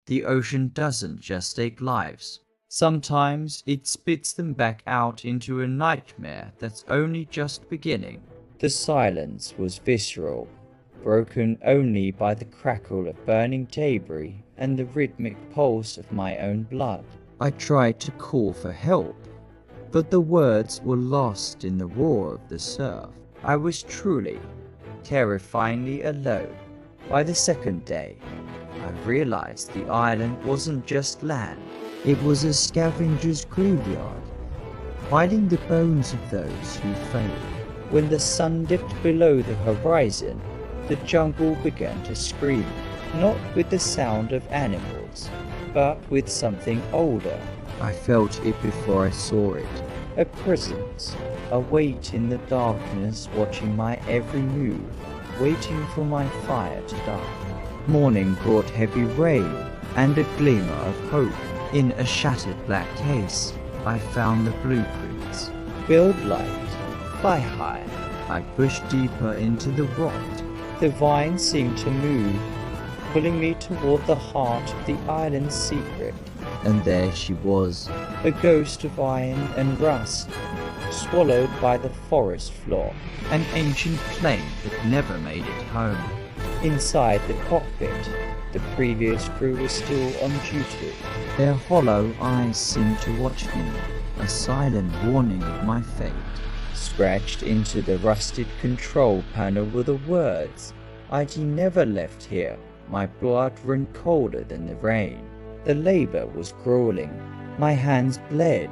The ocean doesn't just take lives. Sometimes it spits them back out into a nightmare that's only just beginning. The silence was visceral, broken only by the crackle of burning debris and the rhythmic pulse of my own blood. I tried to call for help, but the words were lost in the roar of the surf. I was truly, terrifyingly alone. By the second day, I realized the island wasn't just land. It was a scavenger's graveyard, hiding the bones of those who failed. When the sun dipped below the horizon, the jungle began to scream, not with the sound of animals, but with something older. I felt it before I saw it. A presence, a weight in the darkness watching my every move, waiting for my fire to die. Morning brought heavy rain and a glimmer of hope. In a shattered black case, I found the blueprints. Build light, fly high. I pushed deeper into the rot. The vine seemed to move, pulling me toward the heart of the island's secret. And there she was, a ghost of iron and rust, swallowed by the forest floor. An ancient plane that never made it home. Inside the cockpit, the previous crew was still on duty. Their hollow eyes seemed to watch me, a silent warning of my fate. Scratched into the rusted control panel were the words, "I'd never left here." My blood ran colder than the rain. The labor was grueling. My hands bled.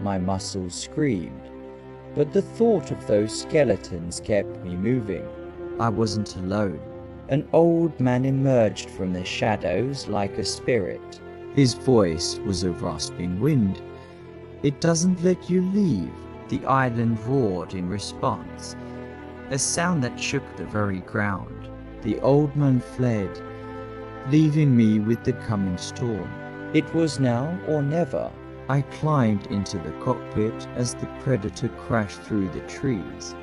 My muscles screamed. But the thought of those skeletons kept me moving. I wasn't alone. An old man emerged from the shadows like a spirit. His voice was a rasping wind. "It doesn't let you leave," the island roared in response, a sound that shook the very ground. The old man fled, leaving me with the coming storm. It was now or never. I climbed into the cockpit as the predator crashed through the trees,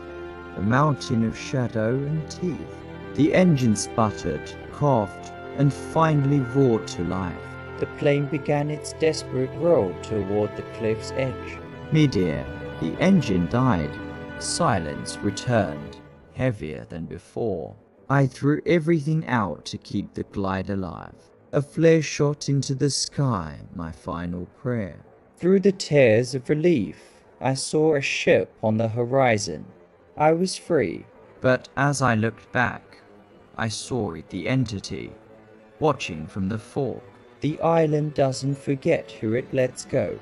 a mountain of shadow and teeth. The engine sputtered, coughed, and finally roared to life. The plane began its desperate roll toward the cliff's edge. Mid-air, the engine died. Silence returned, heavier than before. I threw everything out to keep the glide alive. A flare shot into the sky, my final prayer. Through the tears of relief, I saw a ship on the horizon. I was free. But as I looked back, I saw it the entity, watching from the fort. The island doesn't forget who it lets go.